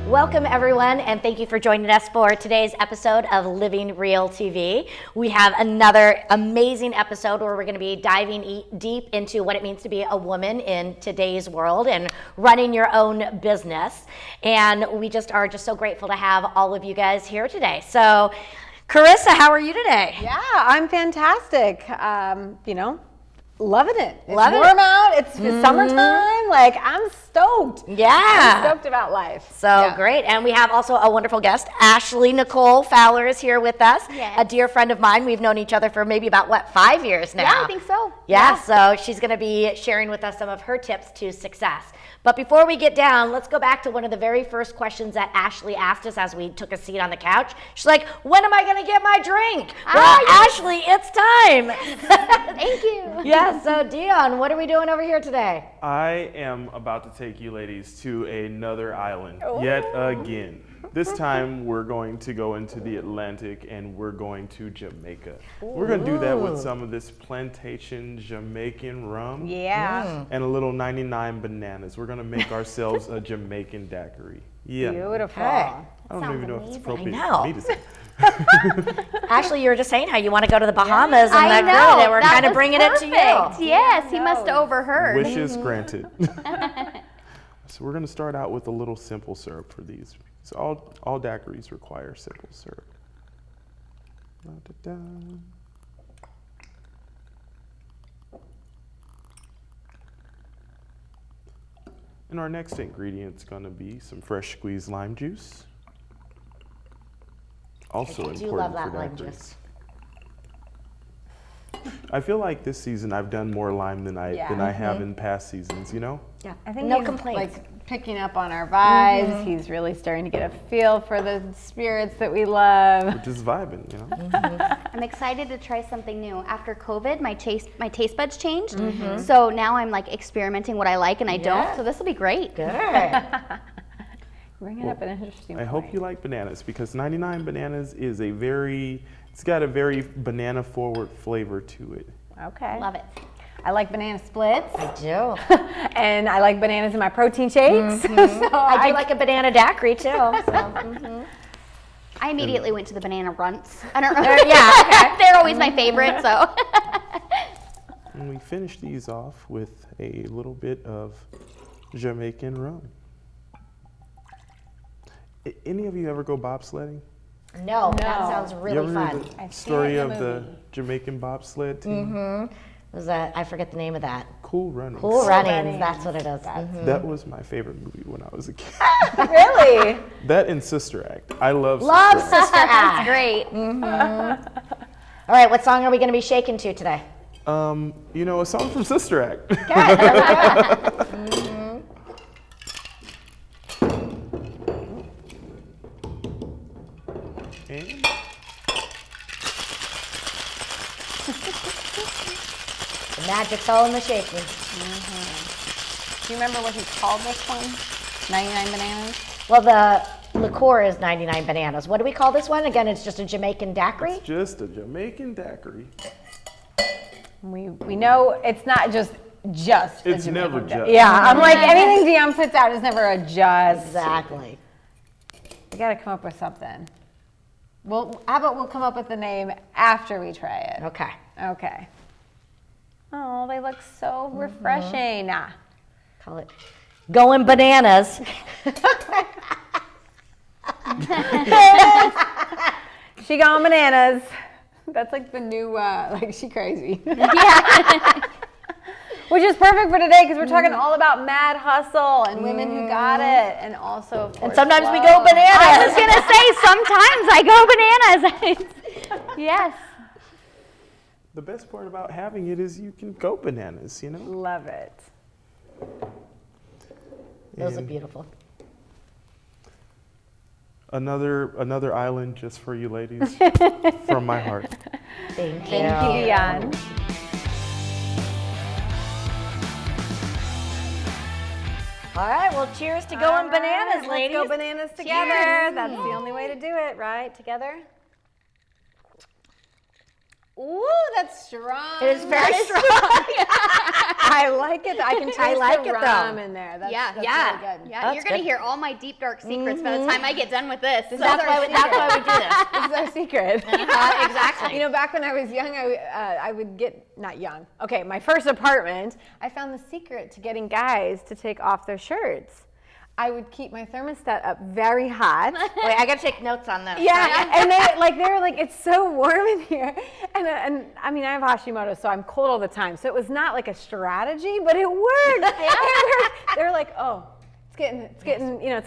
Welcome everyone, and thank you for joining us for today's episode of Living Real TV. We have another amazing episode where we're going to be diving deep into what it means to be a woman in today's world and running your own business. And we are so grateful to have all of you guys here today. So, Carissa, how are you today? Yeah, I'm fantastic. Loving it. It's warm out. It's summertime. Like, I'm stoked. Yeah. I'm stoked about life. So great. And we have also a wonderful guest. Ashley Nicole Fowler is here with us. Yes. A dear friend of mine. We've known each other for maybe about, 5 years now? Yeah, I think so. Yeah, so she's going to be sharing with us some of her tips to success. But before we get down, let's go back to one of the very first questions that Ashley asked us as we took a seat on the couch. She's like, when am I going to get my drink? Well, Ashley, it's time. Thank you. Yeah, so Dion, what are we doing over here today? I am about to take you ladies to another island yet again. This time we're going to go into the Atlantic and we're going to Jamaica. We're going to do that with some of this plantation Jamaican rum. Yeah. And a little 99 bananas. We're going to make ourselves a Jamaican daiquiri. Yeah. Beautiful. Okay. I don't even know if it's appropriate I know. for me to say. Ashley, you were just saying how you want to go to the Bahamas and I that know. good, and we're That kind of was bringing it to you. perfect. Yes, he must have overheard. Wishes granted. So we're going to start out with a little simple syrup for these. So all daiquiris require simple syrup. Da-da-da. And our next ingredient is going to be some fresh squeezed lime juice. Also I important do love for that lime daiquiris. juice. I feel like this season I've done more lime than I have in past seasons, you know? Yeah, I think no he's complaints. like picking up on our vibes. He's really starting to get a feel for the spirits that we love. We're just vibing, you know? I'm excited to try something new. After COVID, my taste buds changed. So now I'm like experimenting what I like and I don't. So this will be great. Good. Bringing up an interesting I point. hope you like bananas because 99 bananas is it's got a very banana forward flavor to it. Okay. Love it. I like banana splits. I do. And I like bananas in my protein shakes. So I do like a banana daiquiri too. So. I immediately went to the banana runts. I don't know. Yeah, They're always my favorite, so. And we finish these off with a little bit of Jamaican rum. Any of you ever go bobsledding? No, that sounds You really ever heard fun. the story of the Jamaican bobsled team? Was that, I forget the name of that. Cool Runnings. Cool Runnings, Runnings. that's what it is. That was my favorite movie when I was a kid. Really? That and Sister Act. I love Love Sister Act. Sister Act. That's great. All right, what song are we going to be shaking to today? A song from Sister Act. And The magic's all in the shaking. Do you remember what he called this one? 99 bananas? Well, the liqueur is 99 bananas. What do we call this one? Again, it's just a Jamaican daiquiri? it's just a Jamaican daiquiri. We know it's not just the It's never Jamaican just. Yeah, I'm like, anything Dion puts out is never a just. Exactly. We got to come up with something. Well, how about we'll come up with the name after we try it? Okay. Okay. Oh, they look so refreshing. Call it Going Bananas. She gone bananas. That's like the new, she crazy. Yeah. Which is perfect for today because we're talking all about mad hustle and women who got it, and also, of course, And sometimes we love. go bananas. I was going to say, sometimes I go bananas. Yes. The best part about having it is you can go bananas, you know? Love it. Those look And beautiful. Another island just for you ladies from my heart. Thank you. Thank you, Dion. All right, well, cheers to going bananas, ladies. Let's go bananas together. Cheers. That's the only way to do it, right? Together. Ooh, that's strong. It is very strong. I like it. I can taste the rum in there. That's Yeah. really good. Yeah, That's you're gonna good. hear all my deep dark secrets by the time I get done with this. This That's is why our we do this. This is our secret. Exactly. You know, back when I was young, I would get, not young, okay, my first apartment, I found the secret to getting guys to take off their shirts. I would keep my thermostat up very hot. Wait, I got to take notes on this. Yeah, and they were like, it's so warm in here. And I mean, I have Hashimoto, so I'm cold all the time. So it was not like a strategy, but it worked. It worked. They were like, oh, it's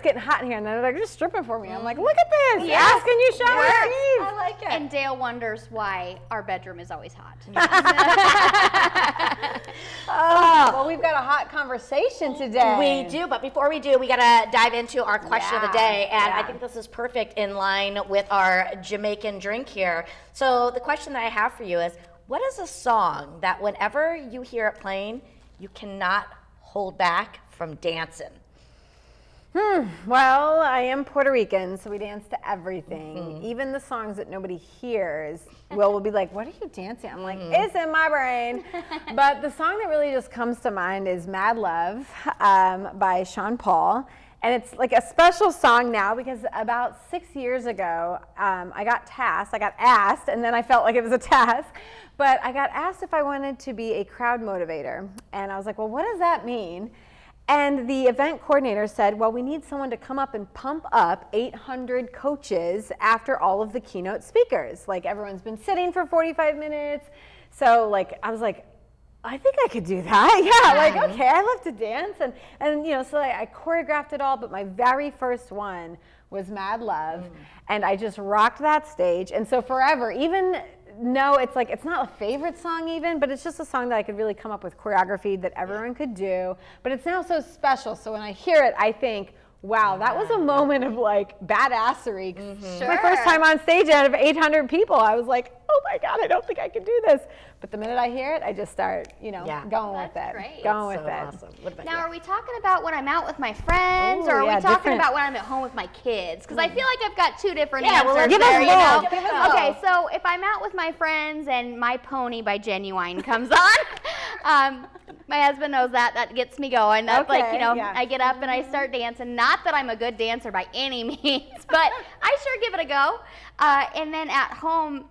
getting hot in here. And they're just stripping for me. I'm like, look at this. Yeah. Ask and you shall receive. I like it. And Dale wonders why our bedroom is always hot. Well, we've got a hot conversation today. We do, but before we do, we got to dive into our question of the day. And I Yeah. think this is perfect in line with our Jamaican drink here. So the question that I have for you is, what is a song that whenever you hear it playing, you cannot hold back from dancing? Well, I am Puerto Rican, so we dance to everything. Even the songs that nobody hears, will be like, what are you dancing? I'm like, it's in my brain. But the song that really just comes to mind is Mad Love by Sean Paul. And it's like a special song now because about 6 years ago, I got asked, and then I felt like it was a task, but I got asked if I wanted to be a crowd motivator. And I was like, well, what does that mean? And the event coordinator said, well, we need someone to come up and pump up 800 coaches after all of the keynote speakers. Like, everyone's been sitting for 45 minutes. So, like, I was like, I think I could do that. Yeah, like, okay, I love to dance. And you know, so I choreographed it all, but my very first one was Mad Love. And I just rocked that stage. And so forever, even no, it's like, it's not a favorite song even, but it's just a song that I could really come up with choreography that everyone could do. But it's now so special. So when I hear it, I think, wow, that was a moment of like badassery. My first time on stage out of 800 people, I was like, oh my God, I don't think I can do this. But the minute I hear it, I just start, going with it. Great. Going with it. Awesome. What about Now, you? are we talking about when I'm out with my friends, Ooh, or are we yeah, talking different. about when I'm at home with my kids? Because I feel like I've got two different Yeah, well, answers give us there, both. Give us both. Okay, so if I'm out with my friends and My Pony by Genuine comes on, my husband knows that gets me going. That's Okay, yeah. I get up and I start dancing. Not that I'm a good dancer by any means, but I sure give it a go. And then at home,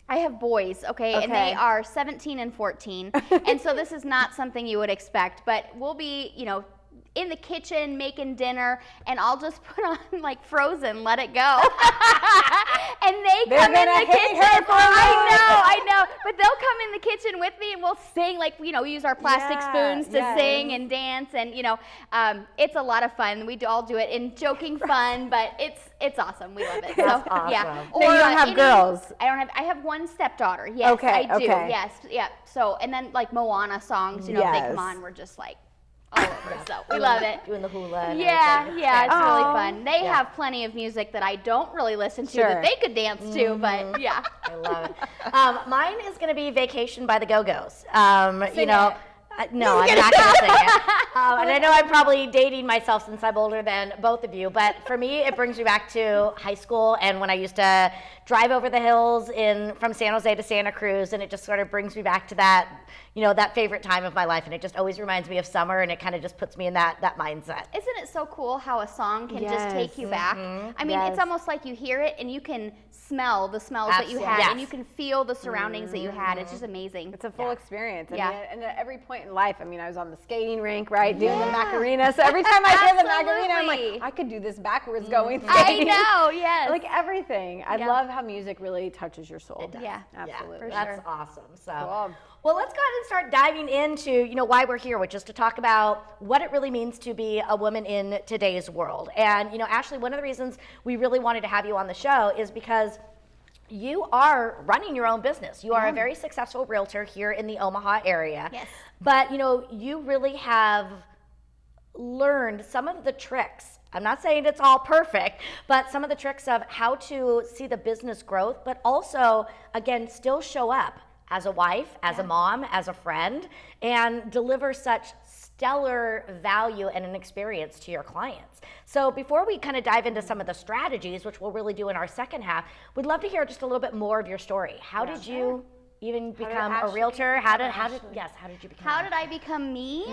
I have boys, okay, and they are 17 and 14, and so this is not something you would expect, but we'll be, in the kitchen making dinner, and I'll just put on like Frozen, Let It Go, and they come in the kitchen. I know, but they'll come in the kitchen with me, and we'll sing, like, we use our plastic spoons to sing and dance, and it's a lot of fun. We all do it in joking fun, but it's awesome. We love it. That's so, awesome. Yeah. Now, you don't have girls. I have one stepdaughter. Yes, Okay, I do. okay. Yes, yeah. So, and then like Moana songs, if they Yes. come on, we're just like all over. So we love it. Doing the hula. And Yeah, everything. yeah, it's really Oh. fun. They have plenty of music that I don't really listen to Sure. that they could dance to, but yeah. I love it. Mine is going to be Vacation by the Go-Go's. Sing it. No, I'm not going to sing it. And I know I'm probably dating myself since I'm older than both of you, but for me, it brings me back to high school and when I used to drive over the hills from San Jose to Santa Cruz, and it just sort of brings me back to that, that favorite time of my life, and it just always reminds me of summer, and it kind of just puts me in that mindset. Isn't it so cool how a song can just take Yes. you back? I mean, Yes. it's almost like you hear it and you can smell the smells that you had, Absolutely. and you can feel the surroundings that you had. It's just amazing. It's a full experience. I Yeah. mean, and at every point in life, I was on the skating rink, right, doing the Macarena. So every time I hear the Macarena, I'm Absolutely. like, I could do this backwards going I skating. know, yes. Like everything. I Yeah. love how music really touches your soul. Yeah. Absolutely. for That's sure. awesome. So, Cool. well, let's go ahead and start diving into, why we're here, which is to talk about what it really means to be a woman in today's world. And, Ashley, one of the reasons we really wanted to have you on the show is because you are running your own business. You are a very successful realtor here in the Omaha area. Yes. But, you really have learned some of the tricks. I'm not saying it's all perfect, but some of the tricks of how to see the business growth, but also, again, still show up as a wife, as a mom, as a friend, and deliver such stellar value and an experience to your clients. So before we kind of dive into some of the strategies, which we'll really do in our second half, we'd love to hear just a little bit more of your story. How did you even become a realtor? How did you become? How did I become me?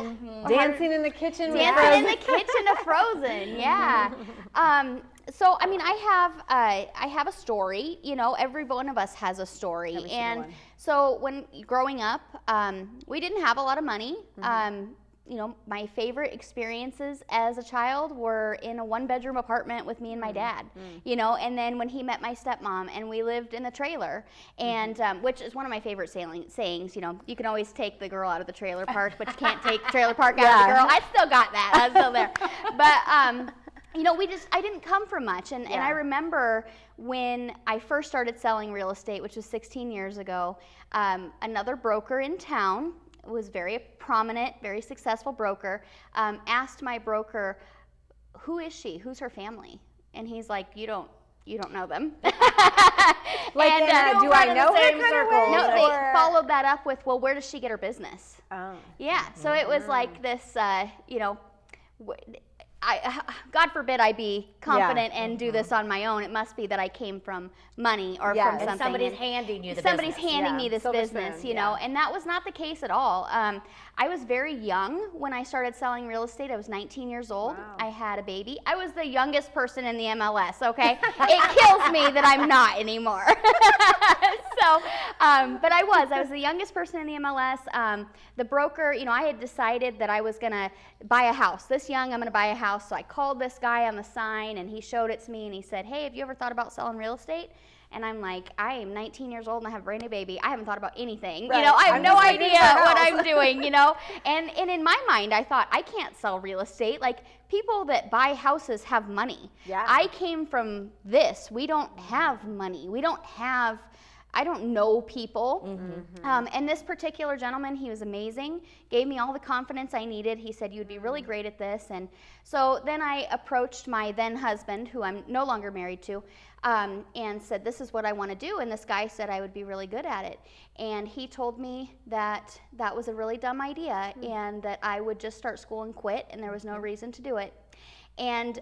Dancing in the kitchen. Dancing in the kitchen of Frozen. Yeah. So I mean, I have a story. You know, every one of us has a story, and so when growing up, we didn't have a lot of money. You know, my favorite experiences as a child were in a one-bedroom apartment with me and my dad, you know, and then when he met my stepmom and we lived in the trailer, and which is one of my favorite sayings, you know, you can always take the girl out of the trailer park, but you can't take the trailer park out of the girl. I still got that. I was still there. But, you know, I didn't come from much. And I remember when I first started selling real estate, which was 16 years ago, another broker in town, was very prominent, very successful broker, asked my broker, who is she? Who's her family? And he's like, you don't know them. Do I know her? No, they followed that up with, well, where does she get her business? Oh. Yeah, so it was like this, you know, God forbid I be confident and do this on my own. It must be that I came from money or from something. And somebody's handing you the somebody's business. handing me this business, you know, and that was not the case at all. I was very young when I started selling real estate. I was 19 years old. Wow. I had a baby. I was the youngest person in the MLS, okay? It kills me that I'm not anymore. So, but I was the youngest person in the MLS. The broker, you know, I had decided that I was going to buy a house. This young, I'm going to buy a house. So I called this guy on the sign and he showed it to me and he said, hey, have you ever thought about selling real estate? And I'm like, I am 19 years old and I have a brand new baby. I haven't thought about anything. Right. You know, I have no idea what I'm doing, you know. And in my mind, I thought, I can't sell real estate. Like, people that buy houses have money. Yeah. I came from this. We don't have money. I don't know people. And this particular gentleman, he was amazing, gave me all the confidence I needed. He said, you'd be really great at this. And so then I approached my then husband, who I'm no longer married to, and said, this is what I want to do. And this guy said I would be really good at it. And he told me that that was a really dumb idea and that I would just start school and quit, and there was no reason to do it. And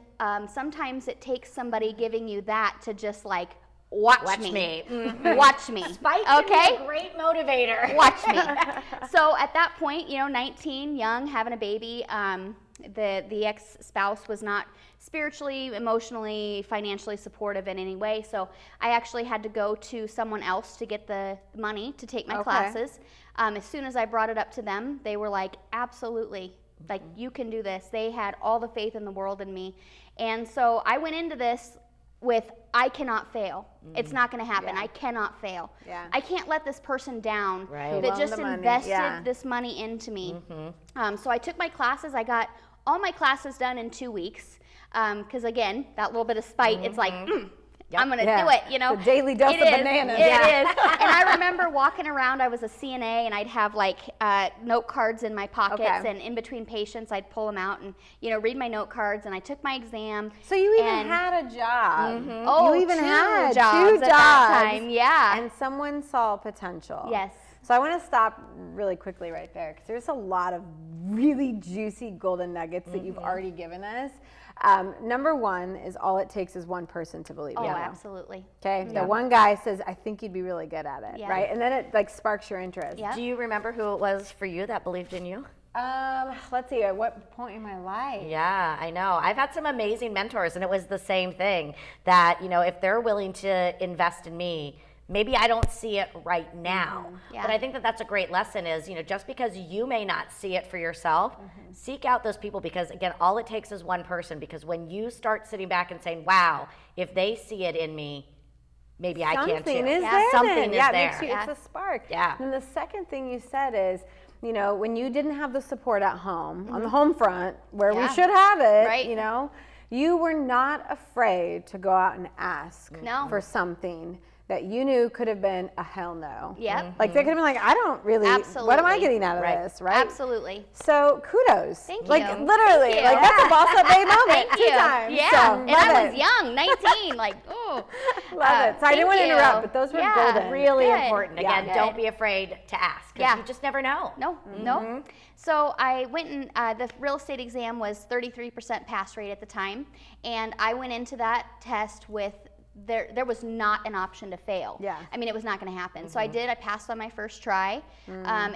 sometimes it takes somebody giving you that to just like, Watch me. Watch me. Spike can be a great motivator. Watch me. So at that point, you know, 19, young, having a baby, the ex-spouse was not spiritually, emotionally, financially supportive in any way. So I actually had to go to someone else to get the money to take my classes. As soon as I brought it up to them, they were like, absolutely. Like, you can do this. They had all the faith in the world in me. And so I went into this with, I cannot fail. It's not going to happen. I cannot fail. I can't let this person down that just invested this money into me. So I took my classes. I got all my classes done in 2 weeks. Because again, that little bit of spite, it's like, I'm going to do it, you know. The daily dose of bananas. It is. And I remember walking around, I was a CNA, and I'd have like note cards in my pockets, and in between patients, I'd pull them out and, you know, read my note cards, and I took my exam. So you even had a job. Oh, you even had two jobs at that time, And someone saw potential. Yes. So I want to stop really quickly right there, because there's a lot of really juicy golden nuggets that you've already given us. Number one is, all it takes is one person to believe in you. Oh, absolutely. Okay, the one guy says, I think you'd be really good at it, right? And then it like sparks your interest. Do you remember who it was for you that believed in you? Let's see, at what point in my life? Yeah, I know. I've had some amazing mentors, and it was the same thing, that, you know, if they're willing to invest in me, maybe I don't see it right now, but I think that that's a great lesson is, you know, just because you may not see it for yourself, seek out those people, because again, all it takes is one person, because when you start sitting back and saying, wow, if they see it in me, maybe I can too. Something is there. Something is there. It's a spark. Yeah. And the second thing you said is, you know, when you didn't have the support at home, on the home front, where we should have it, you know, you were not afraid to go out and ask for something that you knew could have been a hell no. Yep. Like they could have been like, I don't really, what am I Absolutely. getting out of this, right? Absolutely. So kudos. Thank Like you. literally, Thank you. like that's a boss up babe moment. Thank Two you. times. Yeah. So, And I love was it. young, 19, like, oh. Love it. So I didn't want to thank interrupt, you. but those were Yeah. golden. Really Good. important. Again, Yeah. don't Good. be afraid to ask, because Yeah. you just never know. No, no. So I went and the real estate exam was 33% pass rate at the time, and I went into that test with there was not an option to fail. Yeah. I mean, it was not going to happen. So I passed on my first try.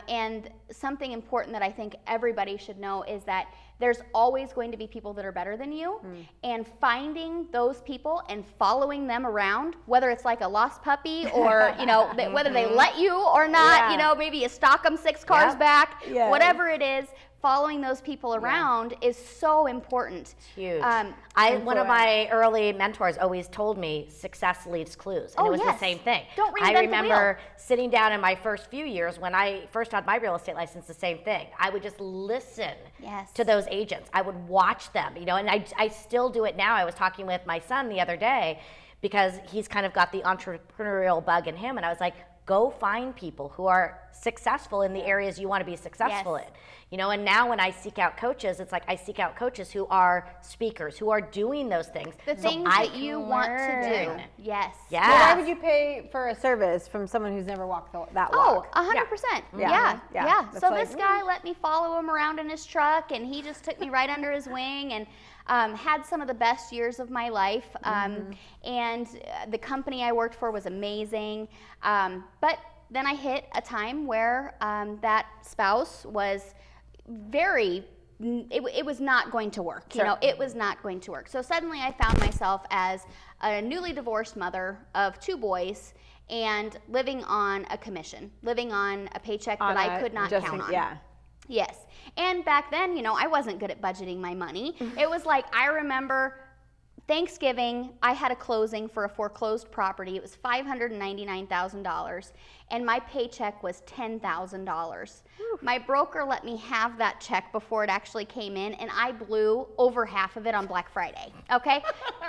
And something important that I think everybody should know is that there's always going to be people that are better than you, and finding those people and following them around, whether it's like a lost puppy or, you know, whether they let you or not, you know, maybe you stalk them 6 cars Yep. back, Yes. whatever it is, following those people around is so important. Huge. Um, One of my early mentors always told me success leaves clues. And Oh, it was yes. the same thing. Don't I reinvent the remember sitting down in my first few years when I first had my real estate license, the same thing. I would just listen Yes. to those agents. I would watch them, you know, and I still do it now. I was talking with my son the other day because he's kind of got the entrepreneurial bug in him. And I was like, go find people who are successful in the areas you want to be successful Yes. in. You know, and now when I seek out coaches, it's like I seek out coaches who are speakers, who are doing those things. The so things I that you can want to learn. do. Yes. Yeah. Well, why would you pay for a service from someone who's never walked that Oh, walk? 100%. Yeah. Yeah. Yeah. Yeah. That's So like, this guy let me follow him around in his truck, and he just took me right under his wing, and had some of the best years of my life. And the company I worked for was amazing. But then I hit a time where that spouse was it was not going to work. Sure. You know, it was not going to work. So suddenly I found myself as a newly divorced mother of 2 boys and living on a commission, living on a paycheck that I could not count on. Yeah. Yes. And back then, you know, I wasn't good at budgeting my money. It was like, I remember Thanksgiving, I had a closing for a foreclosed property. It was $599,000, and my paycheck was $10,000. My broker let me have that check before it actually came in, and I blew over half of it on Black Friday, okay?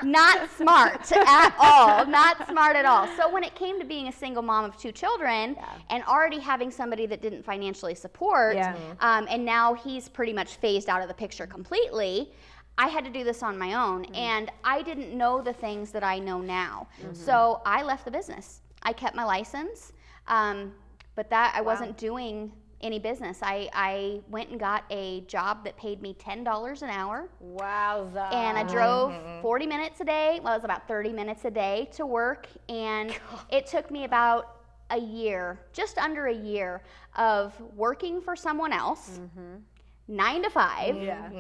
Not smart at all, not smart at all. So when it came to being a single mom of 2 children and already having somebody that didn't financially support, and now he's pretty much phased out of the picture completely, I had to do this on my own, and I didn't know the things that I know now. So I left the business. I kept my license, but I wasn't doing any business. I went and got a job that paid me $10 an hour. Wowza. And I drove 40 minutes a day. Well, it was about 30 minutes a day to work, and it took me about a year, just under a year, of working for someone else. 9 to 5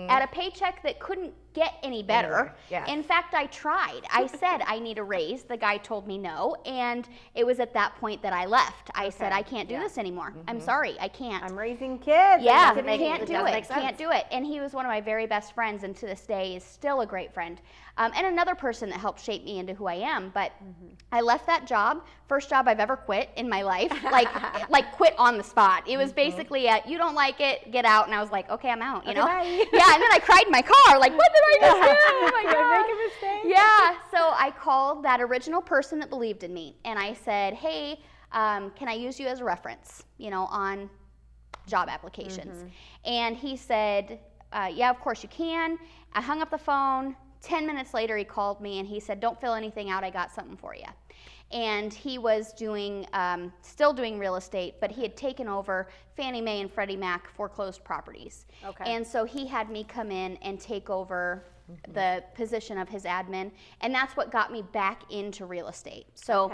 at a paycheck that couldn't get any better. Yeah. In fact, I tried. I said I need a raise. The guy told me no, and it was at that point that I left. I said I can't do this anymore. I'm sorry, I can't. I'm raising kids. Yeah, doesn't make- can't it do doesn't it. make sense. Can't do it. And he was one of my very best friends, and to this day is still a great friend. And another person that helped shape me into who I am. But I left that job, first job I've ever quit in my life, like quit on the spot. It was basically you don't like it, get out. And I was like, okay, I'm out. You know? bye. Yeah. And then I cried in my car, like, what did I just do? Oh my Did I God. make a mistake? Yeah, so I called that original person that believed in me, and I said, hey, can I use you as a reference, you know, on job applications? And he said, yeah, of course you can. I hung up the phone. 10 minutes later, he called me, and he said, don't fill anything out. I got something for you. And he was doing, still doing real estate, but he had taken over Fannie Mae and Freddie Mac foreclosed properties. Okay. And so he had me come in and take over the position of his admin, and that's what got me back into real estate. So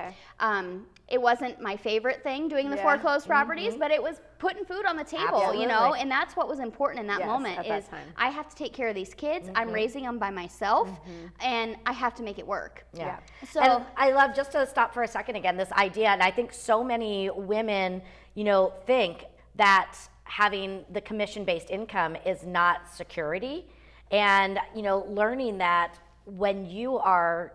it wasn't my favorite thing doing the foreclosed properties, but it was putting food on the table, you know, Absolutely. and that's what was important in that Yes, moment at that is time. I have to take care of these kids. I'm raising them by myself, and I have to make it work. Yeah. So And I love, just to stop for a second again, this idea, and I think so many women, you know, think that having the commission-based income is not security. And, you know, learning that when you are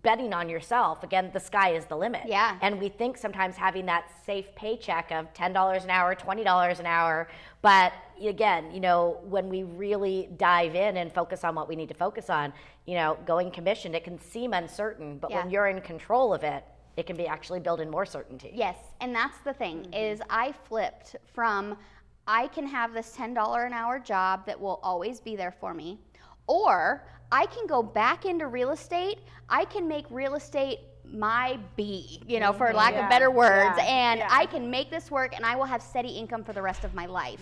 betting on yourself, again, the sky is the limit. Yeah. And we think sometimes having that safe paycheck of $10 an hour, $20 an hour, but again, you know, when we really dive in and focus on what we need to focus on, you know, going commissioned, it can seem uncertain, but when you're in control of it, it can be actually build in more certainty. Yes, and that's the thing, is I flipped from I can have this $10 an hour job that will always be there for me, or I can go back into real estate. I can make real estate my B, for lack of better words, and I can make this work and I will have steady income for the rest of my life.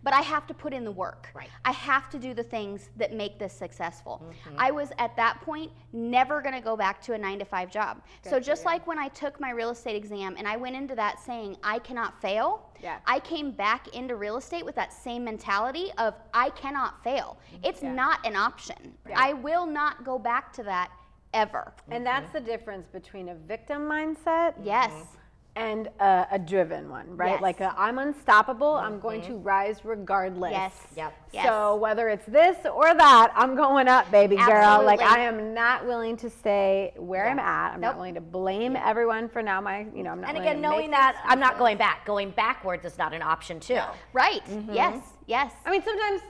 But I have to put in the work. Right. I have to do the things that make this successful. I was at that point never going to go back to a 9-to-5 job. So just like when I took my real estate exam and I went into that saying I cannot fail, I came back into real estate with that same mentality of I cannot fail. It's not an option. I will not go back to that ever. And that's the difference between a victim mindset and a driven one, right? Yes. Like I'm unstoppable, I'm going to rise regardless. Yes. So whether it's this or that, I'm going up, baby girl. Absolutely. Like I am not willing to stay where I'm at. I'm not willing to blame everyone for now I'm not And willing again, to knowing make that I'm not going back. Going backwards is not an option too. Right. Yes. I mean, sometimes,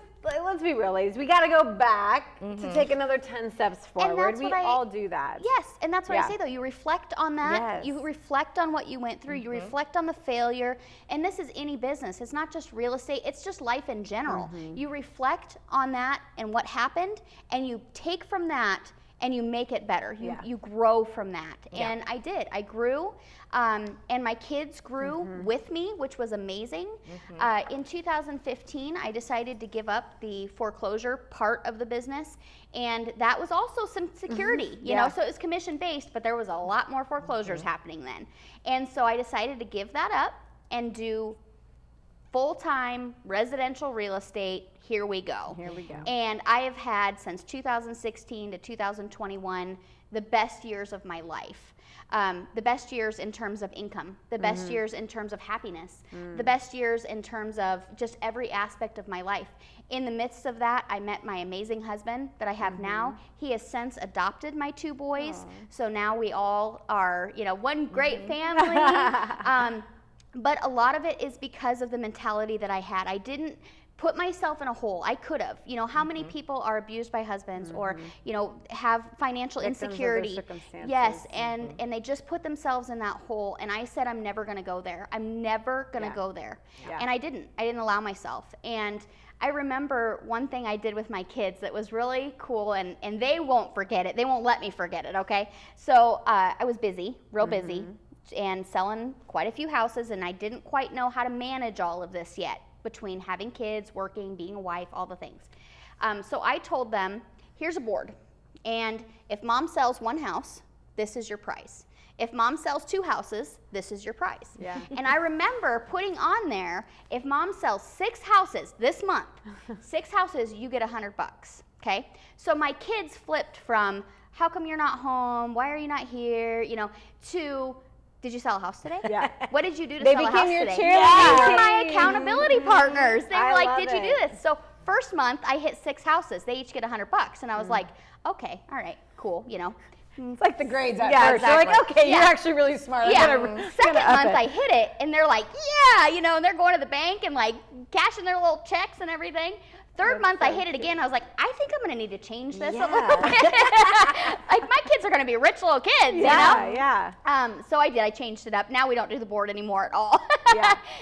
let's be real, ladies. We got to go back to take another 10 steps forward. We all do that. Yes, and that's what I say though. You reflect on that. You reflect on what you went through. You reflect on the failure. And this is any business. It's not just real estate. It's just life in general. You reflect on that and what happened, and you take from that and you make it better. You grow from that. And I did. I grew, and my kids grew with me, which was amazing. In 2015, I decided to give up the foreclosure part of the business, and that was also some security, you know, so it was commission-based, but there was a lot more foreclosures happening then. And so I decided to give that up and do full-time residential real estate. Here we go. And I have had, since 2016 to 2021, the best years of my life. The best years in terms of income, the best years in terms of happiness, the best years in terms of just every aspect of my life. In the midst of that, I met my amazing husband that I have now. He has since adopted my 2 boys. So now we all are, one great family. But a lot of it is because of the mentality that I had. I didn't put myself in a hole. I could have. How many people are abused by husbands or, have financial insecurity? Yes, and they just put themselves in that hole. And I said, I'm never going to go there. I'm never going to go there. And I didn't allow myself. And I remember one thing I did with my kids that was really cool, and they won't forget it. They won't let me forget it, okay? So I was busy, real busy, and selling quite a few houses, and I didn't quite know how to manage all of this yet, between having kids, working, being a wife, all the things. So I told them, here's a board, and if mom sells 1 house, this is your price. If mom sells 2 houses, this is your price. And I remember putting on there, if mom sells 6 houses this month, 6 houses, you get $100, okay? So my kids flipped from, how come you're not home? Why are you not here? To, did you sell a house today? What did you do to sell a house today? They became your cheerleaders. They were my accountability partners. They were like, did you do this? So first month, I hit 6 houses. They each get $100. And I was like, okay, all right, cool, It's like the grades at first. Exactly. You're like, okay, you're actually really smart. Second month, I hit it, and they're like, and they're going to the bank and like cashing their little checks and everything. Third month, I hit it again. I was like, I think I'm going to need to change this a little bit. Like, my kids are going to be rich little kids, you know? So I did. I changed it up. Now we don't do the board anymore at all.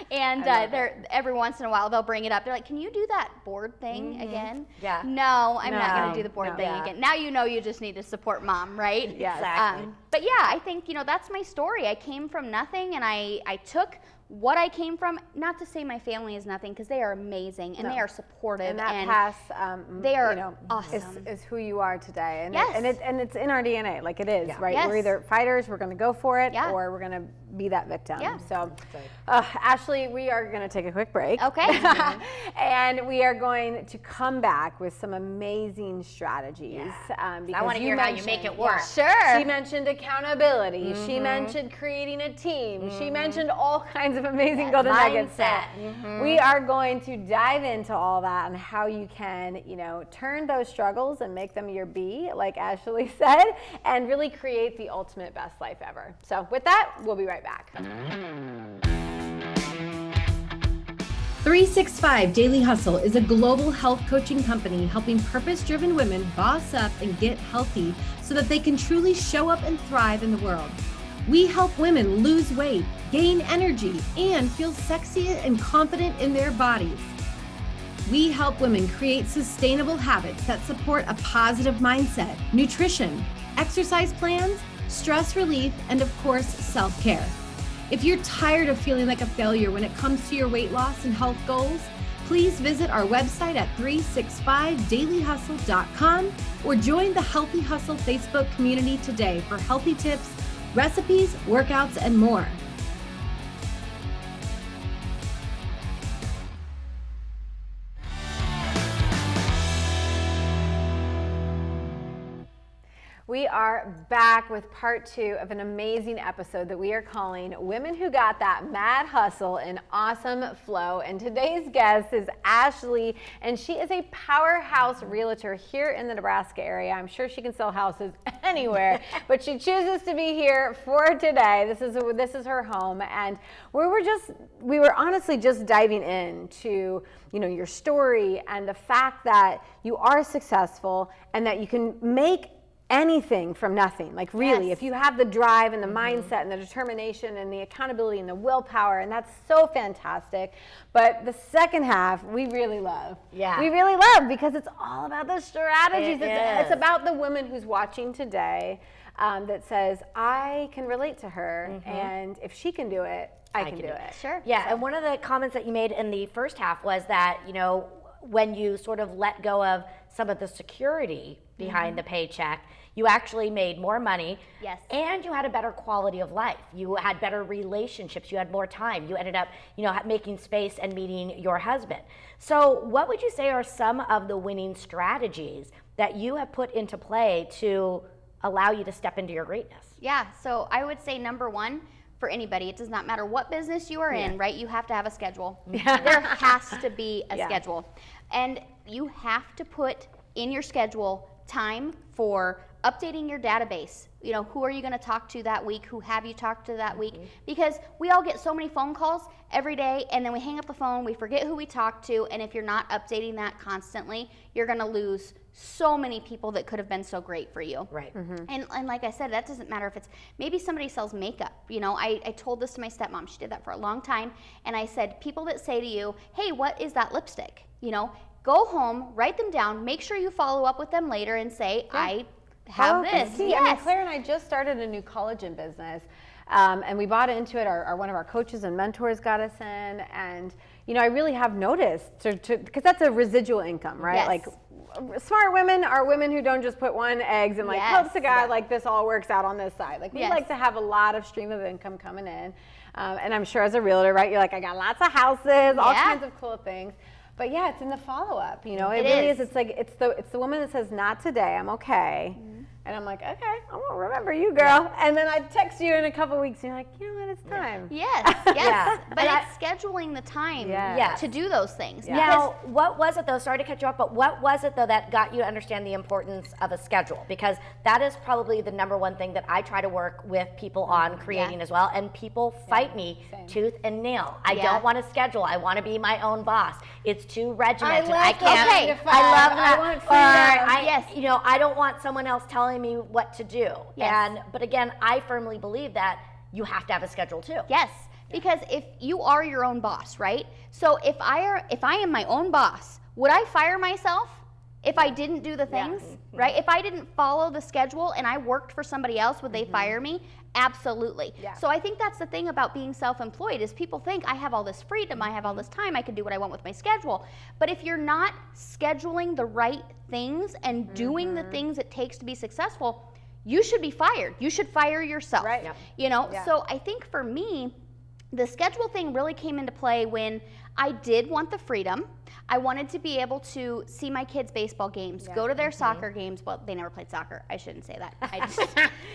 And they're every once in a while, they'll bring it up. They're like, can you do that board thing again? No, I'm not going to do the board thing again. Now you just need to support mom, right? Exactly. But I think, that's my story. I came from nothing, and I took what I came from, not to say my family is nothing, because they are amazing and they are supportive, and that past they are awesome. Is who you are today, and Yes. it's in our DNA, like it is, right? Yes. We're either fighters, we're going to go for it, or we're going to be that victim. So, Ashley, we are going to take a quick break. Okay. And we are going to come back with some amazing strategies. Because I want to hear how you make it work. Sure. She mentioned accountability. She mentioned creating a team. She mentioned all kinds of amazing golden nuggets. We are going to dive into all that and how you can, turn those struggles and make them your B, like Ashley said, and really create the ultimate best life ever. So with that, we'll be right back. 365 Daily Hustle is a global health coaching company helping purpose-driven women boss up and get healthy so that they can truly show up and thrive in the world. We help women lose weight, gain energy, and feel sexy and confident in their bodies. We help women create sustainable habits that support a positive mindset, nutrition, exercise plans, stress relief, and of course, self-care. If you're tired of feeling like a failure when it comes to your weight loss and health goals, please visit our website at 365dailyhustle.com or join the Healthy Hustle Facebook community today for healthy tips, recipes, workouts, and more. We are back with part 2 of an amazing episode that we are calling Women Who Got That Mad Hustle and Awesome Flow. And today's guest is Ashley, and she is a powerhouse realtor here in the Nebraska area. I'm sure she can sell houses anywhere, but she chooses to be here for today. This is her home, and we were honestly just diving into, you know, your story and the fact that you are successful and that you can make anything from nothing. Like really, if you have the drive and the mindset and the determination and the accountability and the willpower, and that's so fantastic. But the second half, we really love. Yeah. We really love because it's all about the strategies. It's about the woman who's watching today that says, I can relate to her, and if she can do it, I can do it. Sure. Yeah, and one of the comments that you made in the first half was that, you know, when you sort of let go of some of the security behind the paycheck, you actually made more money. Yes. And you had a better quality of life. You had better relationships. You had more time. You ended up, you know, making space and meeting your husband. So what would you say are some of the winning strategies that you have put into play to allow you to step into your greatness? Yeah, so I would say number one, for anybody, it does not matter what business you are in, right? You have to have a schedule. There has to be a schedule. And you have to put in your schedule time for updating your database. You know, who are you going to talk to that week? Who have you talked to that week? Because we all get so many phone calls every day, and then we hang up the phone, we forget who we talked to, and if you're not updating that constantly, you're going to lose so many people that could have been so great for you. Right. And like I said, that doesn't matter if it's, maybe somebody sells makeup. You know, I told this to my stepmom. She did that for a long time. And I said, people that say to you, hey, what is that lipstick? You know, go home, write them down, make sure you follow up with them later and say, I have this. I mean, Claire and I just started a new collagen business. And we bought into it. One of our coaches and mentors got us in. And, you know, I really have noticed, because that's a residual income, right? Yes. Like, smart women are women who don't just put one eggs and like, hope to God, like this all works out on this side. Like we like to have a lot of stream of income coming in. And I'm sure as a realtor, right, you're like, I got lots of houses, all kinds of cool things. But yeah, it's in the follow-up, you know, it really is. It's like, it's the woman that says, not today, I'm okay. And I'm like, okay, I won't remember you, girl. And then I text you in a couple weeks, and you're like, you know what, it's time. Yes. But it's scheduling the time to do those things. Now, what was it though, sorry to cut you off, but what was it though that got you to understand the importance of a schedule? Because that is probably the number one thing that I try to work with people on creating as well. And people fight me tooth and nail. I don't want to schedule. I want to be my own boss. It's too regimented. I can't. I love that. I want freedom. You know, I don't want someone else telling me what to do. But again, I firmly believe that you have to have a schedule too. Yes, because if you are your own boss, right? So if I am my own boss, would I fire myself if I didn't do the things, right? If I didn't follow the schedule and I worked for somebody else, would they fire me? Absolutely. So I think that's the thing about being self-employed is people think I have all this freedom, I have all this time, I can do what I want with my schedule. But if you're not scheduling the right things and doing the things it takes to be successful, you should be fired. You should fire yourself. Right. You know, so I think for me, the schedule thing really came into play when I did want the freedom. I wanted to be able to see my kids' baseball games, go to their soccer games. Well, they never played soccer. I shouldn't say that. I just,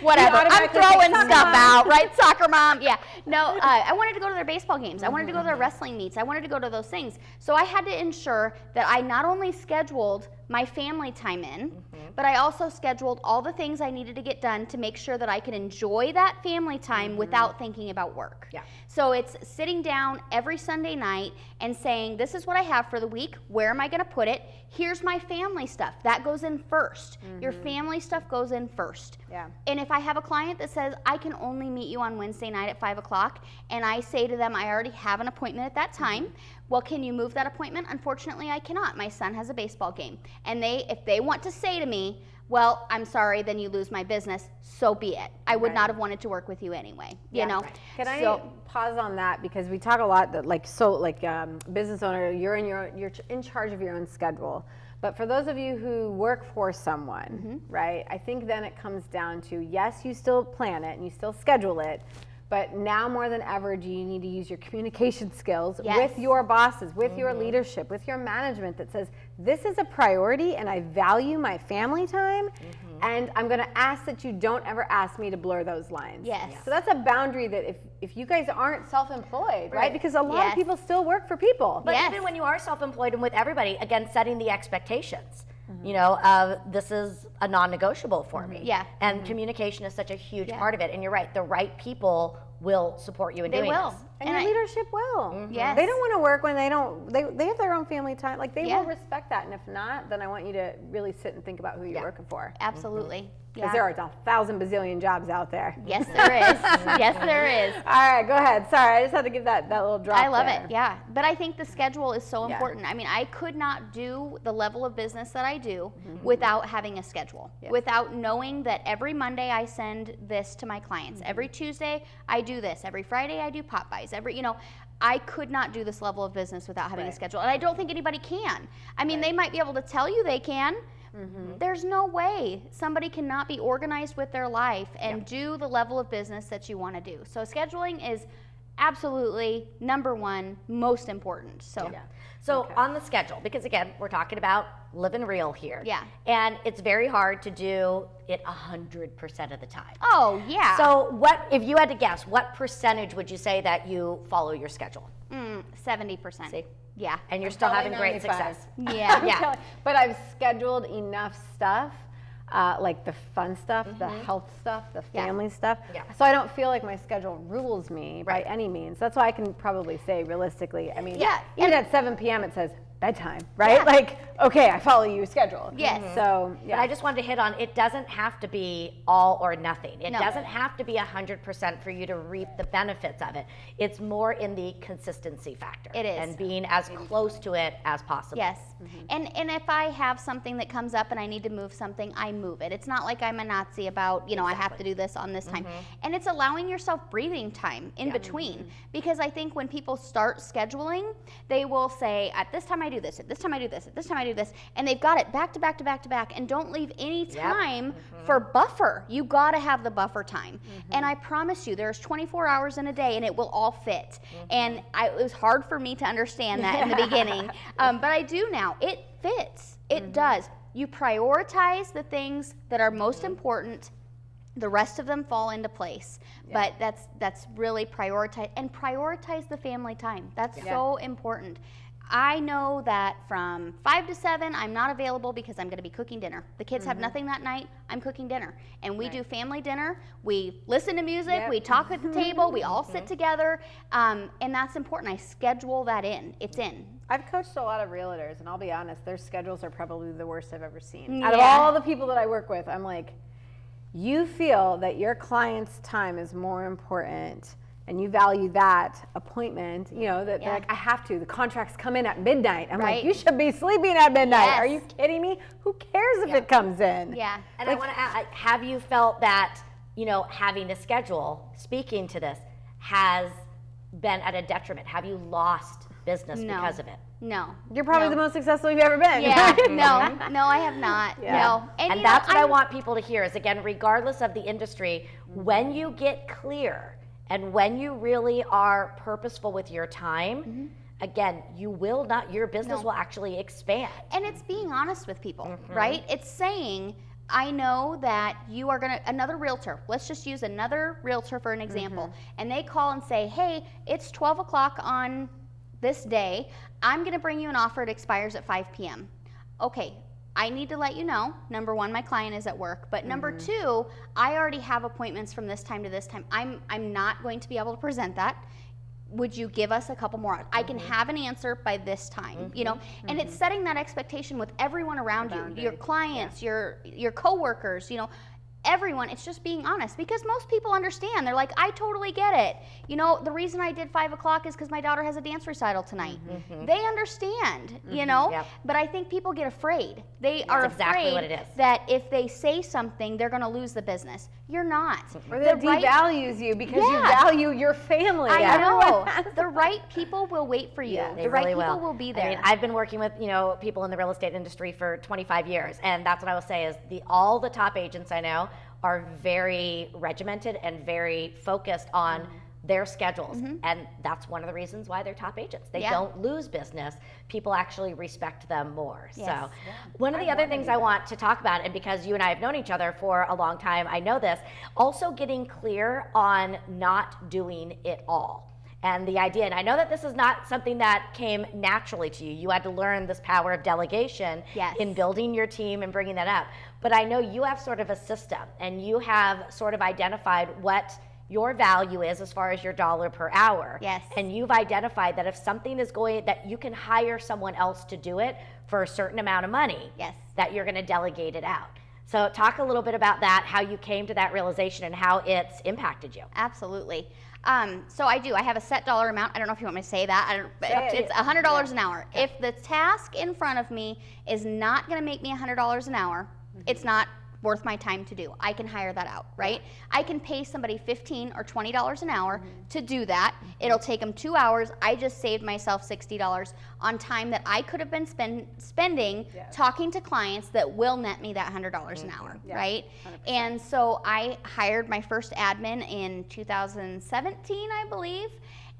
whatever. I'm throwing stuff out, right? Soccer mom. Yeah. No, I wanted to go to their baseball games. I wanted to go to their wrestling meets. I wanted to go to those things. So I had to ensure that I not only scheduled my family time in, but I also scheduled all the things I needed to get done to make sure that I could enjoy that family time without thinking about work. So it's sitting down every Sunday night and saying, this is what I have for the week. Where am I going to put it? Here's my family stuff. That goes in first. Your family stuff goes in first. Yeah. And if I have a client that says, I can only meet you on Wednesday night at 5 o'clock, and I say to them, I already have an appointment at that time, well, can you move that appointment? Unfortunately, I cannot. My son has a baseball game. And if they want to say to me, well, I'm sorry, then you lose my business, so be it. I would not have wanted to work with you anyway, you know? Right. Can I pause on that, because we talk a lot that business owner, you're in charge of your own schedule. But for those of you who work for someone, right, I think then it comes down to, yes, you still plan it and you still schedule it, but now more than ever do you need to use your communication skills with your bosses, with your leadership, with your management that says, this is a priority and I value my family time, and I'm going to ask that you don't ever ask me to blur those lines. Yes. So that's a boundary that if you guys aren't self-employed, right? Because a lot of people still work for people. But even when you are self-employed and with everybody, again, setting the expectations. You know, this is a non-negotiable for me. Yeah. And communication is such a huge part of it. And you're right, the right people will support you in doing this. And your leadership will. Yes. They don't want to work when they have their own family time. Like, they will respect that. And if not, then I want you to really sit and think about who you're working for. Absolutely. Because there are 1,000 bazillion jobs out there. Yes, there is. Yes, there is. All right, go ahead. Sorry, I just had to give that little drop. I love there. it, yeah. But I think the schedule is so important. I mean, I could not do the level of business that I do without having a schedule, without knowing that every Monday I send this to my clients. Every Tuesday I do this. Every Friday I do pop-bys. I could not do this level of business without having a schedule. And I don't think anybody can. I mean, they might be able to tell you they can. There's no way somebody cannot be organized with their life and do the level of business that you want to do. So scheduling is absolutely number one, most important. So on the schedule, because again, we're talking about living real here. Yeah. And it's very hard to do it 100% of the time. Oh, yeah. So what, if you had to guess, what percentage would you say that you follow your schedule? 70%. See? Yeah. And you're still having great 95. success. Yeah. But I've scheduled enough stuff, like the fun stuff, the health stuff, the family stuff. Yeah. So I don't feel like my schedule rules me by any means. That's why I can probably say realistically, I mean, even at 7 p.m. it says bedtime, right? Yeah. Like, okay, I follow you schedule. Yes. So, But I just wanted to hit on, it doesn't have to be all or nothing. It doesn't have to be 100% for you to reap the benefits of it. It's more in the consistency factor. It is. And being as close to it as possible. Yes. And if I have something that comes up and I need to move something, I move it. It's not like I'm a Nazi about, I have to do this on this time. And it's allowing yourself breathing time in between. Because I think when people start scheduling, they will say, at this time I do this, at this time I do this, at this time I do this, and they've got it back to back to back to back, and don't leave any time for buffer. You gotta have the buffer time. And I promise you, there's 24 hours in a day and it will all fit. And it was hard for me to understand that in the beginning, but I do now. It fits, it does. You prioritize the things that are most important. The rest of them fall into place, but that's really prioritize, and prioritize the family time. That's so important. I know that from 5 to 7, I'm not available because I'm going to be cooking dinner. The kids have nothing that night. I'm cooking dinner. And we do family dinner. We listen to music. We talk at the table. We all sit together. And that's important. I schedule that in. It's in. I've coached a lot of realtors, and I'll be honest, their schedules are probably the worst I've ever seen. Out of all the people that I work with, I'm like, you feel that your client's time is more important and you value that appointment, that they're like, I have to. The contracts come in at midnight. I'm like, you should be sleeping at midnight. Are you kidding me? Who cares if it comes in? Yeah. And I want to ask, have you felt that, having a schedule, speaking to this, has been at a detriment? Have you lost business because of it? No. You're probably the most successful you've ever been. Yeah. No, I have not. No. And that's what I want people to hear is, again, regardless of the industry, when you get clear and when you really are purposeful with your time, again, your business will actually expand. And it's being honest with people, right? It's saying, I know that you are another realtor, let's just use another realtor for an example, and they call and say, hey, it's 12 o'clock on this day, I'm going to bring you an offer, it expires at 5 p.m. Okay, I need to let you know, number one, my client is at work, but number two, I already have appointments from this time to this time. I'm not going to be able to present that. would you give us a couple more? I can have an answer by this time, you know? And it's setting that expectation with everyone around you, your clients, your coworkers, you know, everyone. It's just being honest, because most people understand. They're like, I totally get it. You know, the reason I did 5 o'clock is because my daughter has a dance recital tonight. They understand, you know, but I think people get afraid. They are exactly what afraid it is. that if they say something, they're going to lose the business. You're not. Or that devalues you because you value your family. I know. The right people will wait for you. They The right really people will be there. I mean, I've been working with, you know, people in the real estate industry for 25 years, and that's what I will say is all the top agents I know are very regimented and very focused on their schedules. And that's one of the reasons why they're top agents. They don't lose business. People actually respect them more. So one of the other things I want to talk about, and because you and I have known each other for a long time, I know this, also getting clear on not doing it all. And the idea, and I know that this is not something that came naturally to you. You had to learn this power of delegation in building your team and bringing that up. But I know you have sort of a system, and you have sort of identified what your value is as far as your dollar per hour. And you've identified that if something is going, that you can hire someone else to do it for a certain amount of money, that you're going to delegate it out. So talk a little bit about that, how you came to that realization and how it's impacted you. Absolutely. So I have a set dollar amount. I don't know if you want me to say that. It's $100 an hour. If the task in front of me is not going to make me $100 an hour, it's not worth my time to do. I can hire that out, right? I can pay somebody $15 or $20 an hour to do that. It'll take them 2 hours. I just saved myself $60 on time that I could have been spending talking to clients that will net me that $100 an hour, right? 100%. And so I hired my first admin in 2017, I believe,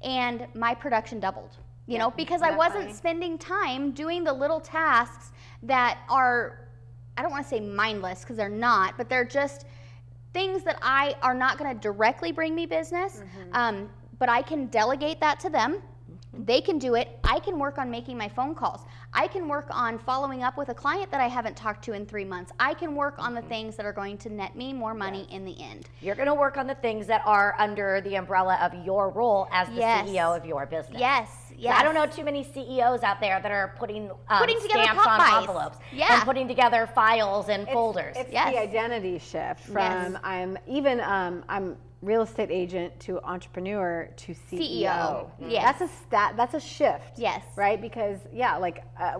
and my production doubled. You know, because I wasn't spending time doing the little tasks that are, I don't want to say mindless, because they're not, but they're just things that are not going to directly bring me business, but I can delegate that to them. They can do it. I can work on making my phone calls. I can work on following up with a client that I haven't talked to in 3 months. I can work on the things that are going to net me more money in the end. You're going to work on the things that are under the umbrella of your role as the CEO of your business. So I don't know too many CEOs out there that are pututting together stamps on Popeyes. envelopes and putting together files and folders. It's the identity shift from I'm real estate agent to entrepreneur to CEO. That's a shift. Right? Because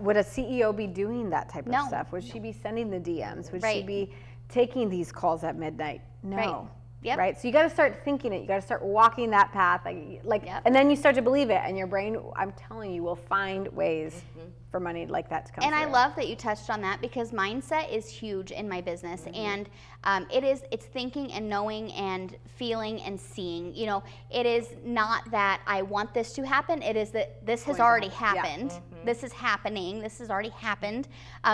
would a CEO be doing that type of stuff? Would she be sending the DMs? Would she be taking these calls at midnight? No. Right? So you got to start thinking it. You got to start walking that path, and then you start to believe it, and your brain, I'm telling you, will find ways for money like that to come. And through. I love that you touched on that, because mindset is huge in my business, and it's thinking and knowing and feeling and seeing. You know, it is not that I want this to happen. It is that this has already happened. This is happening. This has already happened.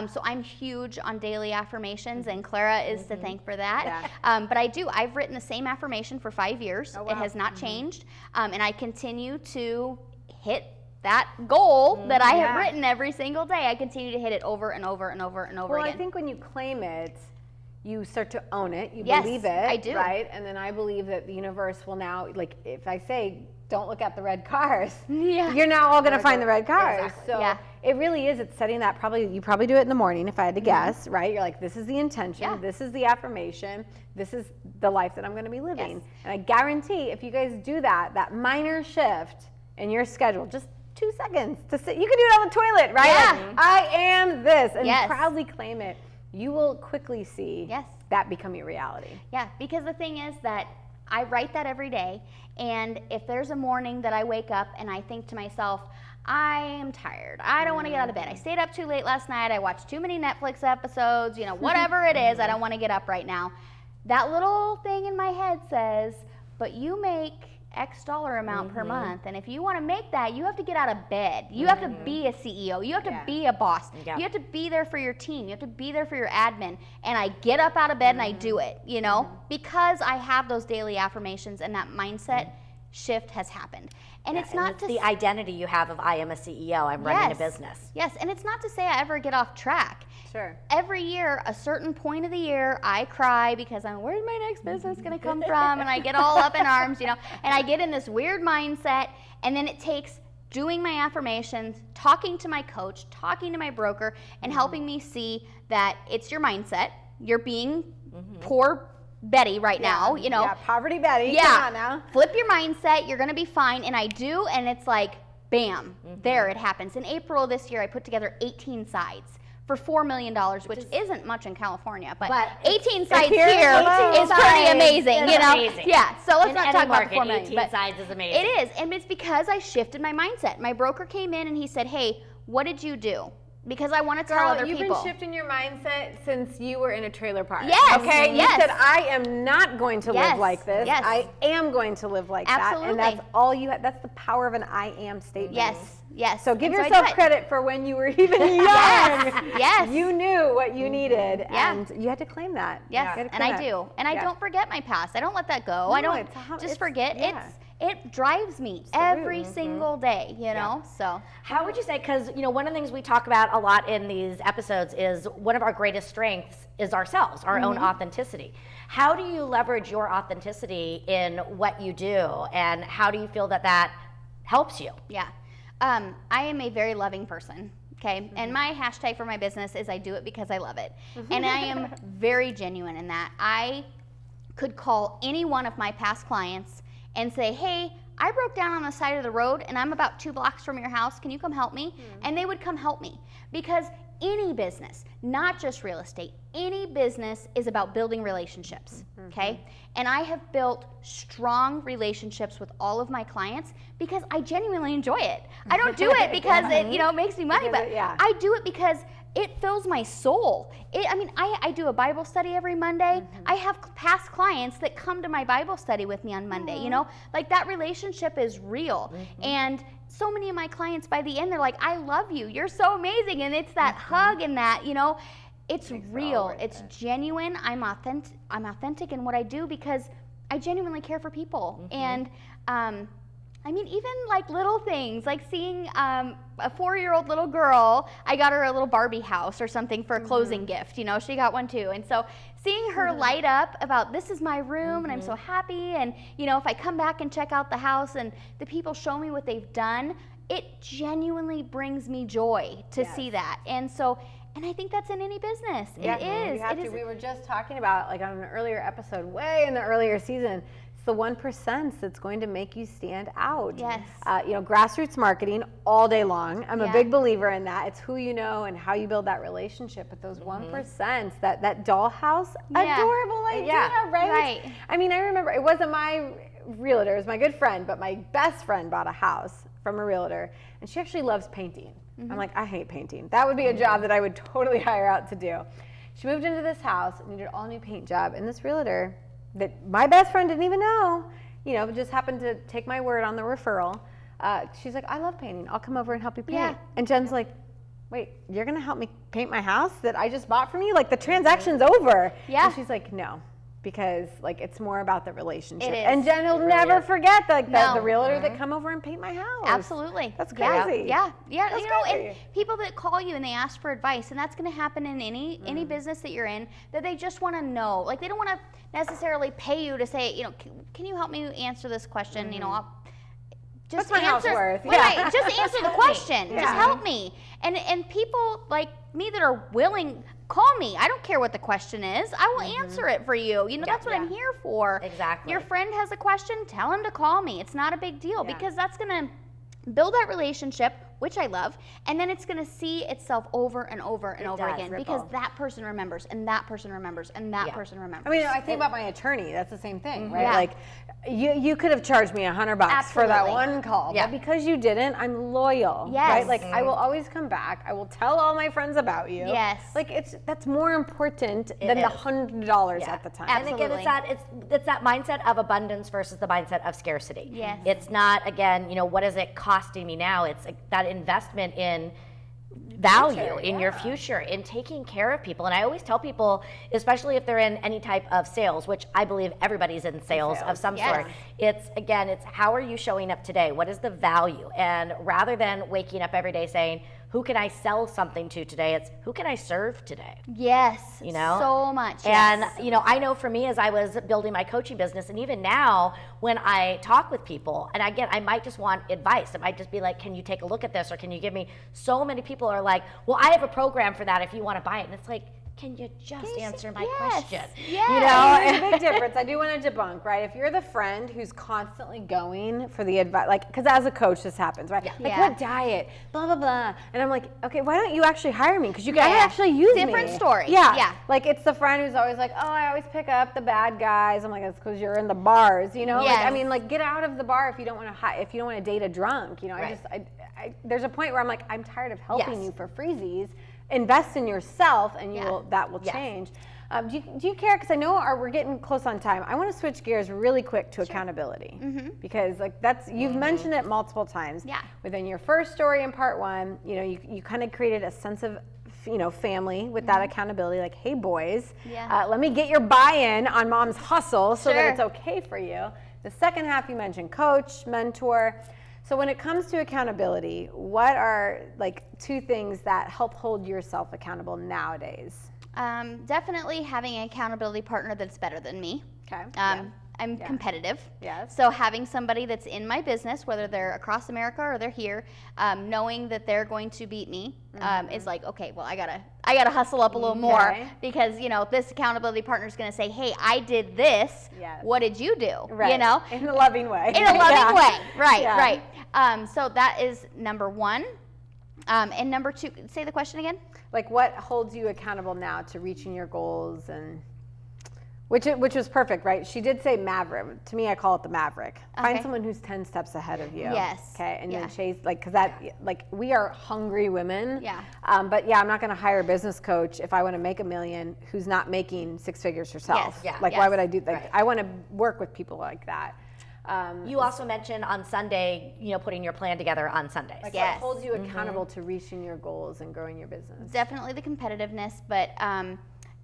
So I'm huge on daily affirmations, and Clara is to thank for that. But I've written the same affirmation for 5 years. It has not changed, and I continue to hit that goal that I have written every single day. I continue to hit it over and over and over and over again. Well, I think when you claim it, you start to own it. You believe it. I do. Right? And then I believe that the universe will now, like, if I say, don't look at the red cars, you're now all going to find the red cars. Exactly. So it really is. It's setting that. You probably do it in the morning, if I had to guess, right? You're like, this is the intention. This is the affirmation. This is the life that I'm going to be living. And I guarantee if you guys do that minor shift in your schedule, just 2 seconds to sit. You can do it on the toilet, right? Like, I am this, and proudly claim it. You will quickly see that become your reality. Yeah, because the thing is that I write that every day, and if there's a morning that I wake up and I think to myself, I am tired, I don't want to get out of bed, I stayed up too late last night, I watched too many Netflix episodes, you know, whatever it is, I don't want to get up right now. That little thing in my head says, but you make X dollar amount per month, and if you want to make that, you have to get out of bed. You have to be a CEO. You have to be a boss. You have to be there for your team. You have to be there for your admin. And I get up out of bed and I do it, you know, because I have those daily affirmations, and that mindset shift has happened. And it's not the identity you have of I am a CEO, I'm running a business. Yes, and it's not to say I ever get off track. Sure. Every year, a certain point of the year, I cry because where's my next business going to come from? And I get all up in arms, and I get in this weird mindset. And then it takes doing my affirmations, talking to my coach, talking to my broker, and helping me see that it's your mindset. You're being poor Betty right now, Yeah, poverty Betty. Yeah. Come on now. Flip your mindset. You're going to be fine. And I do. And it's like, bam, there it happens. In April this year, I put together 18 sides for $4 million, which isn't much in California, but 18 sides here is pretty amazing, Amazing. Yeah, so let's In not any talk market, about the $4 million. 18 but sides is amazing. It is, and it's because I shifted my mindset. My broker came in and he said, hey, what did you do? Because I want to tell other people. You've been shifting your mindset since you were in a trailer park. Yes. Okay. Yes. You said, I am not going to live like this. Yes. I am going to live like Absolutely. that. And that's all you have. That's the power of an I am statement. Yes. Yes. So give And I yourself do it. credit for when you were even young. Yes. You knew what you needed. Yeah. And you had to claim that. Yes, You had to and claim I it. do. And I Yeah. don't forget my past. I don't let that go. I don't it's just forget. yeah. It drives me every single day, so. How would you say, because one of the things we talk about a lot in these episodes is one of our greatest strengths is ourselves, our own authenticity. How do you leverage your authenticity in what you do, and how do you feel that helps you? Yeah. I am a very loving person. Okay. And my hashtag for my business is I do it because I love it. And I am very genuine in that. I could call any one of my past clients and say, hey, I broke down on the side of the road and I'm about 2 blocks from your house. Can you come help me? And they would come help me, because any business, not just real estate, any business is about building relationships, okay? And I have built strong relationships with all of my clients because I genuinely enjoy it. I don't do it because it makes me money, but I do it because it fills my soul. I do a Bible study every Monday. I have past clients that come to my Bible study with me on Monday, like that relationship is real. And so many of my clients by the end, they're like, I love you. You're so amazing. And it's that hug and that, it's real. It's genuine. I'm authentic in what I do because I genuinely care for people. And even like little things, like seeing a 4-year-old little girl, I got her a little Barbie house or something for a closing gift. She got one too. And so seeing her light up about, this is my room and I'm so happy. And, if I come back and check out the house and the people show me what they've done, it genuinely brings me joy to see that. And so, and I think that's in any business. It is. We were just talking about, like on an earlier episode, way in the earlier season, it's the 1% that's going to make you stand out. Yes. Grassroots marketing all day long. I'm a big believer in that. It's who you know and how you build that relationship. But those 1%, that dollhouse, adorable idea, right? I remember it wasn't my realtor, it was my good friend, but my best friend bought a house from a realtor, and she actually loves painting. I'm like, I hate painting. That would be a job that I would totally hire out to do. She moved into this house and needed an all-new paint job, and this realtor that my best friend didn't even know, just happened to take my word on the referral. She's like, I love painting. I'll come over and help you paint. Yeah. And Jen's like, wait, you're going to help me paint my house that I just bought from you? Like, the transaction's over. Yeah. And she's like, no, because it's more about the relationship. It is. And Jen will never forget the realtor that come over and paint my house. Absolutely. That's crazy. Yeah. That's crazy. And people that call you and they ask for advice, and that's going to happen in any business that you're in, that they just want to know. Like, they don't want to necessarily pay you to say, can you help me answer this question? I'll just What's my house answer, worth? Right, just answer the question. Just help me. And people like me that are willing, call me. I don't care what the question is. I will answer it for you. That's what I'm here for. Exactly. Your friend has a question, tell him to call me. It's not a big deal because that's going to build that relationship, which I love, and then it's going to see itself over and over and over again because that person remembers and that person remembers and that person remembers. I think about my attorney. That's the same thing, right? Yeah. Like, you could have charged me $100 for that one call, but because you didn't, I'm loyal, right? Like, I will always come back. I will tell all my friends about you. Yes. Like, that's more important than the $100 at the time. Absolutely. And again, it's that mindset of abundance versus the mindset of scarcity. Yes. It's not, again, what is it costing me now? It's that investment in value in your future, in taking care of people. And I always tell people, especially if they're in any type of sales, which I believe everybody's in sales of some sort, it's how are you showing up today? What is the value? And rather than waking up every day saying, who can I sell something to today? It's who can I serve today? Yes. You know? So much. And, Yes. you know, I know for me as I was building my coaching business, and even now when I talk with people, and again, I might just want advice. It might just be like, can you take a look at this? Or can you give me, so many people are like, well, I have a program for that if you want to buy it. And it's like, can you just answer my question? Yes. You know? There's a big difference. I do want to debunk, right? If you're the friend who's constantly going for the advice, like, because as a coach, this happens, right? Like, what diet? Blah, blah, blah. And I'm like, okay, why don't you actually hire me? Because you guys actually use me. Different story. Yeah. Yeah. Like, it's the friend who's always like, oh, I always pick up the bad guys. I'm like, that's because you're in the bars, you know? Yes. Like, I mean, like, get out of the bar if you don't want to date a drunk, you know? Right. There's a point where I'm like, I'm tired of helping you for freezies. Invest in yourself, and that will change. Do you care? Because I know we're getting close on time. I want to switch gears really quick to accountability, because like you've mentioned it multiple times. Yeah. Within your first story in part one, you know, you kind of created a sense of family with that accountability. Like, hey boys, let me get your buy-in on mom's hustle so that it's okay for you. The second half you mentioned coach, mentor. So when it comes to accountability, what are like 2 things that help hold yourself accountable nowadays? Definitely having an accountability partner that's better than me. Okay. I'm competitive. Yes. So having somebody that's in my business, whether they're across America or they're here, knowing that they're going to beat me is like, okay, well, I gotta hustle up a little more, because this accountability partner is going to say, hey, I did this. Yes. What did you do? Right. In a loving way. In a loving way. Right. Right. So that is number 1. And number 2, say the question again. Like, what holds you accountable now to reaching your goals, and which was perfect, right? She did say maverick. To me, I call it the maverick. Find someone who's 10 steps ahead of you. Yes. Okay, and then chase, because we are hungry women. Yeah. But I'm not going to hire a business coach if I want to make $1 million who's not making 6 figures herself. Yes. Why would I do that? I want to work with people like that. You also mentioned on Sunday, putting your plan together on Sundays. Like, what holds you accountable to reaching your goals and growing your business? Definitely the competitiveness, but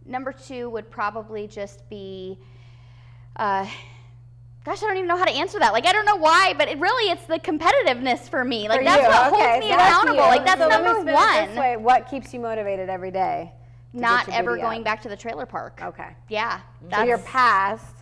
number 2 would probably just be, gosh, I don't even know how to answer that. Like, I don't know why, but it's the competitiveness for me. Like, that's what holds me accountable. Like, that's number 1. This way, what keeps you motivated every day? Not ever going back to the trailer park. Okay. Yeah. So your past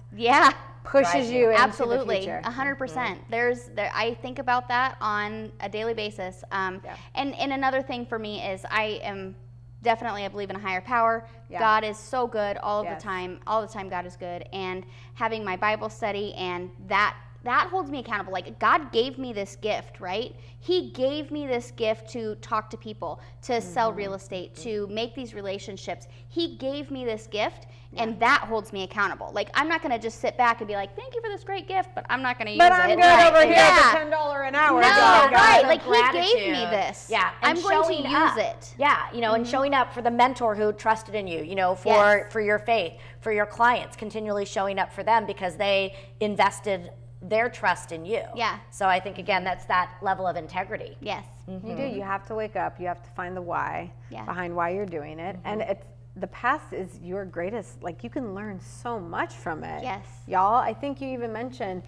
pushes you into absolutely the future. 100%. I think about that on a daily basis. And another thing for me is I believe in a higher power. God is so good all of the time. All the time God is good. And having my Bible study, and that holds me accountable. Like, God gave me this gift, right? He gave me this gift to talk to people, to sell real estate, to make these relationships. He gave me this gift, and that holds me accountable. Like, I'm not going to just sit back and be like, thank you for this great gift, but I'm not going to use it. But I'm good over here at the $10 an hour. No, right. Like, gratitude. He gave me this. Yeah. I'm going to use it. Yeah. And showing up for the mentor who trusted in you, for your faith, for your clients, continually showing up for them because they invested their trust in you. Yeah. So I think, again, that's that level of integrity. Yes. You do. You have to wake up. You have to find the why behind why you're doing it. And the past is your greatest, like, you can learn so much from it. Yes. Y'all, I think you even mentioned,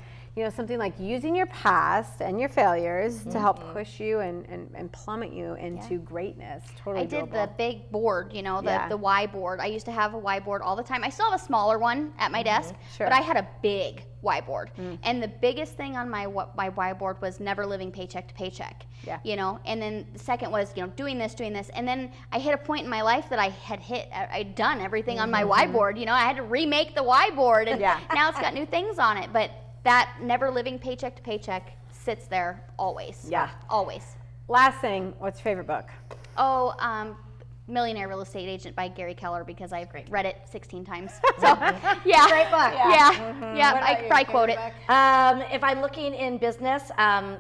something like using your past and your failures to help push you and plummet you into greatness. Totally I did doable. the big board, the Y board. I used to have a Y board all the time. I still have a smaller one at my desk, but I had a big Y board. And the biggest thing on my Y board was never living paycheck to paycheck. Yeah. And then the second was, doing this. And then I hit a point in my life that I'd done everything on my Y board. I had to remake the Y board, and now it's got new things on it. But that never living paycheck to paycheck sits there always. Yeah. Always. Last thing, what's your favorite book? Millionaire Real Estate Agent by Gary Keller, because I've read it 16 times. So, yeah. Great book. I probably quote it. If I'm looking in business,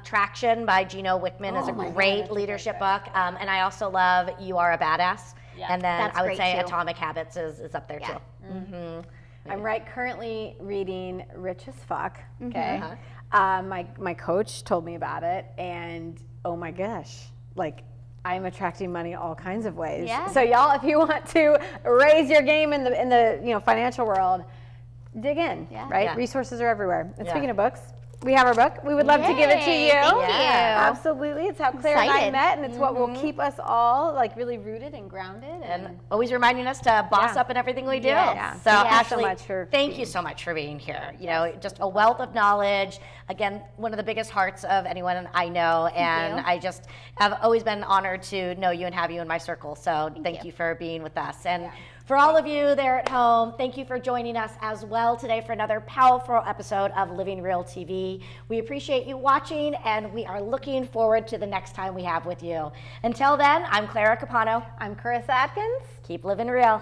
Traction by Gino Wickman is a great leadership book. And I also love You Are a Badass. Yeah. And then That's I would great say too. Atomic Habits is up there too. I'm currently reading Rich as Fuck. Okay. My coach told me about it, and oh my gosh, like, I'm attracting money all kinds of ways. Yeah. So y'all, if you want to raise your game in the financial world, dig in. Yeah. Right. Yeah. Resources are everywhere. And speaking of books, We have our book. We would love to give it to Yay, you. thank you. Absolutely. It's how Claire and I Excited. met, and it's what will keep us all like really rooted and grounded. And always reminding us to boss up in everything we do. Yes. So Thank you so Ashley, much for thank being you so much for being here. You know, just a wealth of knowledge. Again, one of the biggest hearts of anyone I know, and you. I just have always been honored to know you and have you in my circle. So thank you for being with us. And for all of you there at home, thank you for joining us as well today for another powerful episode of Living Real TV. We appreciate you watching, and we are looking forward to the next time we have with you. Until then, I'm Clara Capano. I'm Carissa Atkins. Keep living real.